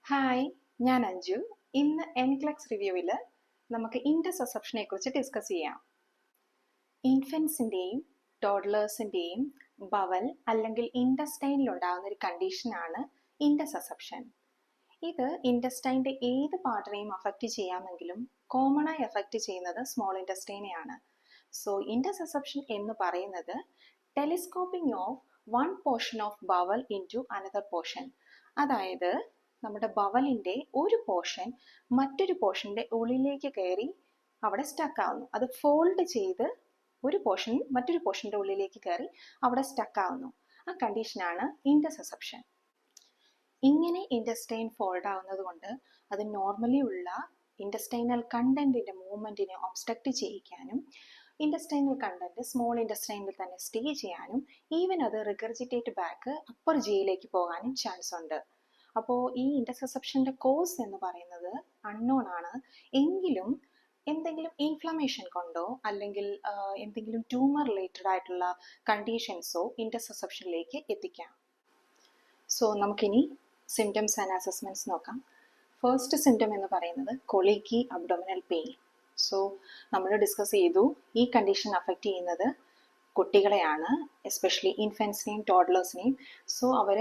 Hi, ഞാൻ അഞ്ജു. ഇന്ന് NCLEX റിവ്യൂവിൽ നമുക്ക് ഇൻറ്റർസെപ്ഷനെ കുറിച്ച് ഡിസ്കസ് ചെയ്യാം. ഇൻഫൻസിൻ്റെയും ടോഡ്ലേഴ്സിൻ്റെയും ബവൽ അല്ലെങ്കിൽ ഇൻറ്റസ്റ്റൈനിൽ ഉണ്ടാകുന്ന ഒരു കണ്ടീഷനാണ് ഇൻറ്റർസെപ്ഷൻ. ഇത് ഇൻറ്റസ്റ്റൈൻ്റെ ഏത് പാർട്ടിനെയും അഫക്റ്റ് ചെയ്യാമെങ്കിലും കോമണായി അഫക്റ്റ് ചെയ്യുന്നത് സ്മോൾ ഇൻറ്റസ്റ്റൈനെയാണ്. സോ ഇൻറ്റർസെപ്ഷൻ എന്ന് പറയുന്നത് telescoping of one portion of bowel into another portion. അതായത് നമ്മുടെ ബവലിൻ്റെ ഒരു പോർഷൻ മറ്റൊരു പോർഷൻ്റെ ഉള്ളിലേക്ക് കയറി അവിടെ സ്റ്റക്ക് ആവുന്നു. അത് ഫോൾഡ് ചെയ്ത് ഒരു പോർഷൻ മറ്റൊരു പോർഷൻ്റെ ഉള്ളിലേക്ക് കയറി അവിടെ സ്റ്റക്ക് ആവുന്നു. ആ കണ്ടീഷനാണ് ഇൻറ്റർസെപ്ഷൻ. ഇങ്ങനെ ഇൻറ്റസ്റ്റൈൻ ഫോൾഡ് ആവുന്നത് കൊണ്ട് അത് നോർമലി ഉള്ള ഇൻറ്റസ്റ്റൈനൽ കണ്ടന്റിൻ്റെ മൂവ്മെൻറ്റിനെ ഒബ്സ്ട്രക്റ്റ് ചെയ്യിക്കാനും ഇൻറ്റസ്റ്റൈനൽ കണ്ടന്റ് സ്മോൾ ഇൻറ്റസ്റ്റൈനിൽ തന്നെ സ്റ്റേ ചെയ്യാനും ഈവൻ അത് റിഗർജിറ്റേറ്റ് ബാക്ക് അപ്പർ ജിയിലേക്ക് പോകാനും ചാൻസ് ഉണ്ട്. അപ്പോൾ ഈ ഇൻറ്റർസെപ്ഷൻ്റെ കോസ് എന്ന് പറയുന്നത് അൺനോൺ ആണ്. എങ്കിലും എന്തെങ്കിലും ഇൻഫ്ലമേഷൻ കൊണ്ടോ അല്ലെങ്കിൽ എന്തെങ്കിലും ട്യൂമർ റിലേറ്റഡ് ആയിട്ടുള്ള കണ്ടീഷൻസോ ഇൻറ്റർസെപ്ഷനിലേക്ക് എത്തിക്കാം. സോ നമുക്കിനി സിംറ്റംസ് ആൻഡ് അസസ്മെൻറ്റ്സ് നോക്കാം. ഫസ്റ്റ് സിംറ്റം എന്ന് പറയുന്നത് കൊളീക്കി അബ്ഡോമിനൽ പെയിൻ. സോ നമ്മൾ ഡിസ്കസ് ചെയ്തു, ഈ കണ്ടീഷൻ അഫക്റ്റ് ചെയ്യുന്നത് കുട്ടികളെയാണ്, എസ്പെഷ്യലി ഇൻഫൻസിനെയും ടോഡ്ലേഴ്സിനെയും. സോ അവർ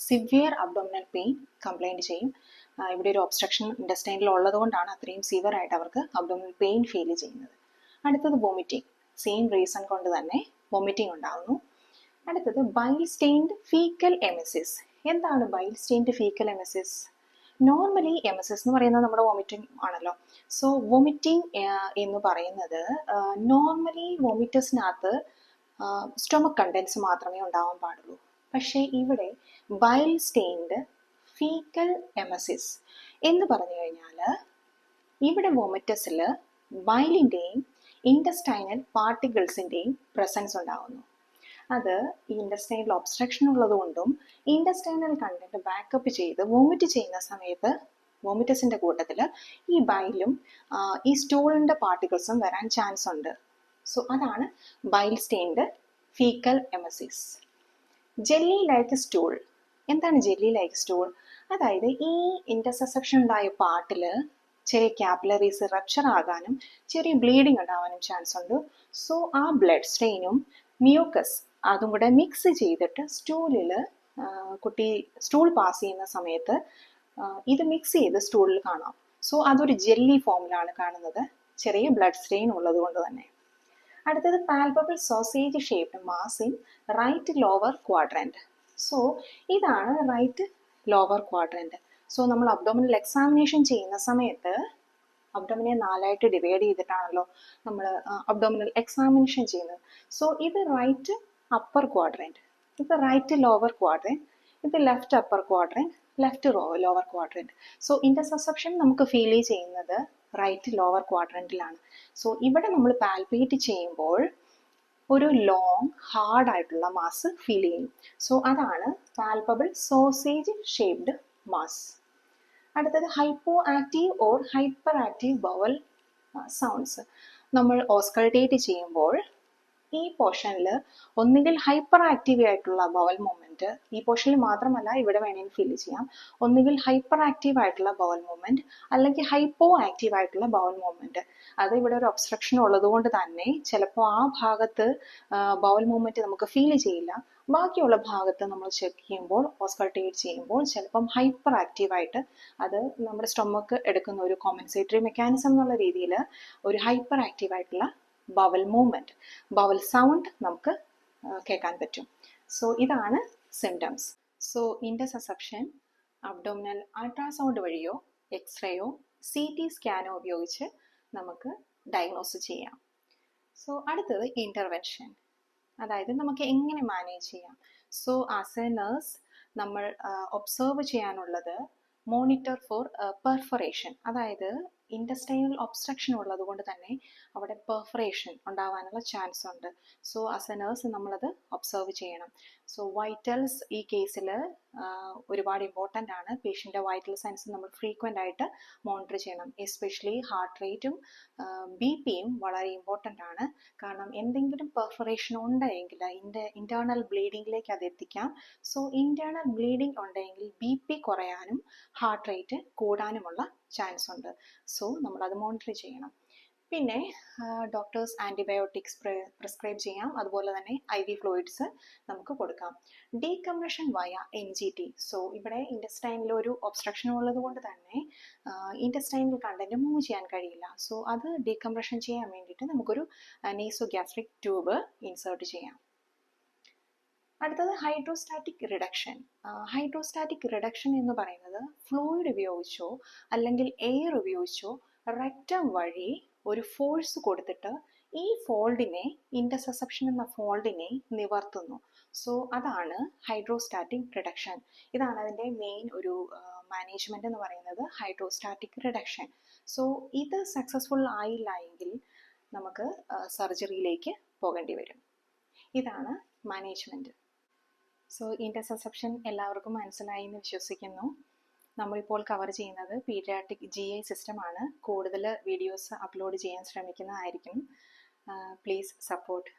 സിവിയർ അബ്ഡോമിനൽ പെയിൻ കംപ്ലൈൻറ്റ് ചെയ്യും. ഇവിടെ ഒരു ഒബ്സ്ട്രക്ഷൻ ഇൻറ്റസ്റ്റൈനിൽ ഉള്ളത് കൊണ്ടാണ് അത്രയും സിവിയർ ആയിട്ട് അവർക്ക് അബ്ഡോമിനൽ പെയിൻ ഫീൽ ചെയ്യുന്നത്. അടുത്തത് വോമിറ്റിംഗ്, സെയിം റീസൺ കൊണ്ട് തന്നെ വോമിറ്റിംഗ് ഉണ്ടാകുന്നു. അടുത്തത് ബൈൽ സ്റ്റെയിൻഡ് ഫീക്കൽ എമിസിസ്. എന്താണ് bile stained faecal emesis? Normally emesis എന്ന് പറയുന്നത് നമ്മുടെ വോമിറ്റിംഗ് ആണല്ലോ. സോ വോമിറ്റിംഗ് എന്ന് പറയുന്നത് നോർമലി വോമിറ്റേഴ്സിനകത്ത് സ്റ്റൊമക് കണ്ടൻസ് മാത്രമേ ഉണ്ടാവാൻ പാടുള്ളൂ. പക്ഷേ ഇവിടെ ബൈൽ സ്റ്റെയിൻഡ് ഫീക്കൽ എമസിസ് എന്ന് പറഞ്ഞു കഴിഞ്ഞാൽ ഇവിടെ വോമിറ്റസിൽ ബൈലിൻ്റെയും ഇൻറ്റസ്റ്റൈനൽ പാർട്ടിക്കിൾസിൻ്റെയും പ്രസൻസ് ഉണ്ടാകുന്നു. അത് ഇൻറ്റസ്റ്റൈനൽ ഒബ്സ്ട്രക്ഷൻ ഉള്ളതുകൊണ്ടും ഇൻറ്റസ്റ്റൈനൽ കണ്ടന്റ് ബാക്കപ്പ് ചെയ്ത് വോമിറ്റ് ചെയ്യുന്ന സമയത്ത് വോമിറ്റസിൻ്റെ കൂട്ടത്തിൽ ഈ ബൈലും ഈ സ്റ്റൂളിൻ്റെ പാർട്ടിക്കിൾസും വരാൻ ചാൻസ് ഉണ്ട്. സോ അതാണ് bile stained faecal emesis. Jelly like stool. എന്താണ് ജെല്ലി ലൈക്ക് സ്റ്റൂൾ? അതായത് ഈ ഇൻറ്റർസെപ്ഷൻ ഉണ്ടായ പാർട്ടിൽ ചെറിയ ക്യാപ്പിലറീസ് റപ്ചർ ആകാനും ചെറിയ ബ്ലീഡിങ് ഉണ്ടാവാനും ചാൻസ് ഉണ്ട്. സോ ആ ബ്ലഡ് സ്ട്രെയിനും മ്യൂക്കസ് അതും കൂടെ മിക്സ് ചെയ്തിട്ട് സ്റ്റൂളിൽ കുട്ടി സ്റ്റൂൾ പാസ് ചെയ്യുന്ന സമയത്ത് ഇത് മിക്സ് ചെയ്ത് സ്റ്റൂളിൽ കാണാം. സോ അതൊരു ജെല്ലി ഫോമിലാണ് കാണുന്നത്, ചെറിയ ബ്ലഡ് സ്ട്രെയിൻ ഉള്ളത് കൊണ്ട് തന്നെ. അടുത്തത് palpable sausage shaped mass in right lower quadrant. So ഇതാണ് റൈറ്റ് ലോവർ ക്വാഡ്രൻറ്റ്. സോ നമ്മൾ അബ്ഡോമിനൽ എക്സാമിനേഷൻ ചെയ്യുന്ന സമയത്ത് അബ്ഡോമിനെ 4ആയിട്ട് ഡിവൈഡ് ചെയ്തിട്ടാണല്ലോ നമ്മൾ അബ്ഡോമിനൽ എക്സാമിനേഷൻ ചെയ്യുന്നത്. സോ ഇത് റൈറ്റ് അപ്പർ ക്വാഡ്രൻറ്റ്, ഇത് റൈറ്റ് ലോവർ ക്വാഡ്രൻറ്റ്, ഇത് left upper quadrant, left lower quadrant. So intussusception നമുക്ക് ഫീൽ ചെയ്യുന്നത് റൈറ്റ് ലോവർ ക്വാഡ്രൻറ്റിലാണ്. സോ ഇവിടെ നമ്മൾ പാൽപേറ്റ് ചെയ്യുമ്പോൾ ഒരു ലോങ് ഹാർഡ് ആയിട്ടുള്ള മാസ് ഫീൽ ചെയ്യും. സോ അതാണ് പാൽപ്പബിൾ സോസേജ് ഷേപ്ഡ് മാസ്. അടുത്തത് hypo active or hyper active bowel sounds. നമ്മൾ ഓസ്കൾട്ടേറ്റ് ചെയ്യുമ്പോൾ ഈ പോർഷനിൽ ഒന്നുകിൽ ഹൈപ്പർ ആക്റ്റീവ് ആയിട്ടുള്ള ബവൽ മൂവ്മെന്റ്, ഈ പോർഷനിൽ മാത്രമല്ല ഇവിടെ വേണമെങ്കിൽ ഫീൽ ചെയ്യാം, ഒന്നുകിൽ ഹൈപ്പർ ആക്റ്റീവ് ആയിട്ടുള്ള ബവൽ മൂവ്മെന്റ് അല്ലെങ്കിൽ ഹൈപ്പോ ആക്റ്റീവ് ആയിട്ടുള്ള ബവൽ മൂവ്മെന്റ്. അത് ഇവിടെ ഒരു ഒബ്സ്ട്രക്ഷൻ ഉള്ളത് കൊണ്ട് തന്നെ ചിലപ്പോൾ ആ ഭാഗത്ത് ബവൽ മൂവ്മെന്റ് നമുക്ക് ഫീൽ ചെയ്യില്ല. ബാക്കിയുള്ള ഭാഗത്ത് നമ്മൾ ചെക്ക് ചെയ്യുമ്പോൾ ഓസ്കൾട്ടേറ്റ് ചെയ്യുമ്പോൾ ചിലപ്പം ഹൈപ്പർ ആക്റ്റീവായിട്ട് അത് നമ്മുടെ സ്റ്റൊമക്ക് എടുക്കുന്ന ഒരു കോമ്പൻസേറ്ററി മെക്കാനിസം എന്നുള്ള രീതിയിൽ ഒരു ഹൈപ്പർ ആക്റ്റീവായിട്ടുള്ള ബവൽ മൂവ്മെന്റ്, ബവൽ സൗണ്ട് നമുക്ക് കേൾക്കാൻ പറ്റും. സോ ഇതാണ് symptoms. So intussusception abdominal ultrasound വഴിയോ എക്സ്റേയോ CT സ്കാനോ ഉപയോഗിച്ച് നമുക്ക് ഡയഗ്നോസ് ചെയ്യാം. സോ അടുത്തത് ഇൻ്റർവെൻഷൻ, അതായത് നമുക്ക് എങ്ങനെ മാനേജ് ചെയ്യാം. സോ ആസ് എ നേഴ്സ് നമ്മൾ ഒബ്സർവ് ചെയ്യാനുള്ളത് മോണിറ്റർ ഫോർ പെർഫറേഷൻ, അതായത് ഇൻറ്റസ്റ്റൈനൽ ഒബ്സ്ട്രക്ഷൻ ഉള്ളത് കൊണ്ട് തന്നെ അവിടെ പെർഫറേഷൻ ഉണ്ടാവാനുള്ള ചാൻസ് ഉണ്ട്. സോ ആസ് എ നേഴ്സ് നമ്മളത് ഒബ്സർവ് ചെയ്യണം. സോ വൈറ്റൽസ് ഈ കേസിൽ ഒരുപാട് ഇമ്പോർട്ടൻ്റ് ആണ്. പേഷ്യൻ്റെ വൈറ്റൽ സയൻസ് നമ്മൾ ഫ്രീക്വൻ്റ് ആയിട്ട് മോണിറ്റർ ചെയ്യണം. എസ്പെഷ്യലി ഹാർട്ട് റേറ്റും BP-യും വളരെ ഇമ്പോർട്ടൻ്റ് ആണ്. കാരണം എന്തെങ്കിലും പെർഫറേഷൻ ഉണ്ടെങ്കിൽ ഇന്റേണൽ ബ്ലീഡിങ്ങിലേക്ക് അത് എത്തിക്കാം. സോ ഇന്റേണൽ ബ്ലീഡിംഗ് ഉണ്ടെങ്കിൽ BP കുറയാനും ഹാർട്ട് റേറ്റ് കൂടാനുമുള്ള ചാൻസ് ഉണ്ട്. സോ നമ്മളത് മോണിറ്റർ ചെയ്യണം. പിന്നെ ഡോക്ടേഴ്സ് ആൻറ്റിബയോട്ടിക്സ് പ്രിസ്ക്രൈബ് ചെയ്യാം. അതുപോലെ തന്നെ IV ഫ്ലൂയിഡ്സ് നമുക്ക് കൊടുക്കാം. ഡീകംപ്രഷൻ വയ NGT. സോ ഇവിടെ ഇൻറ്റസ്റ്റൈനിൽ ഒരു ഒബ്സ്ട്രക്ഷൻ ഉള്ളത് കൊണ്ട് തന്നെ ഇൻറ്റസ്റ്റൈനൽ കണ്ടന്റ് മൂവ് ചെയ്യാൻ കഴിയില്ല. സോ അത് ഡീകംപ്രഷൻ ചെയ്യാൻ വേണ്ടിയിട്ട് നമുക്കൊരു നേസോഗ്യാസ്ട്രിക് ട്യൂബ് ഇൻസേർട്ട് ചെയ്യാം. അടുത്തത് ഹൈഡ്രോസ്റ്റാറ്റിക് റിഡക്ഷൻ. ഹൈഡ്രോസ്റ്റാറ്റിക് റിഡക്ഷൻ എന്ന് പറയുന്നത് ഫ്ലൂയിഡ് ഉപയോഗിച്ചോ അല്ലെങ്കിൽ എയർ ഉപയോഗിച്ചോ റെക്റ്റം വഴി ഒരു ഫോഴ്സ് കൊടുത്തിട്ട് ഈ ഫോൾഡിനെ, ഇന്റർസെപ്ഷൻ എന്ന ഫോൾഡിനെ നിവർത്തുന്നു. സോ അതാണ് ഹൈഡ്രോസ്റ്റാറ്റിക് റിഡക്ഷൻ. ഇതാണ് അതിൻ്റെ മെയിൻ ഒരു മാനേജ്മെന്റ് എന്ന് പറയുന്നത്, ഹൈഡ്രോസ്റ്റാറ്റിക് റിഡക്ഷൻ. സോ ഇത് സക്സസ്ഫുൾ ആയില്ല എങ്കിൽ നമുക്ക് സർജറിയിലേക്ക് പോകേണ്ടി വരും. ഇതാണ് മാനേജ്മെന്റ്. സോ ഇന്റർസെപ്ഷൻ എല്ലാവർക്കും മനസ്സിലായി എന്ന് വിശ്വസിക്കുന്നു. നമ്മളിപ്പോൾ കവർ ചെയ്യുന്നത് പീഡിയാട്രിക് GI സിസ്റ്റമാണ്. കൂടുതൽ വീഡിയോസ് അപ്ലോഡ് ചെയ്യാൻ ശ്രമിക്കുന്നതായിരിക്കും. Please support.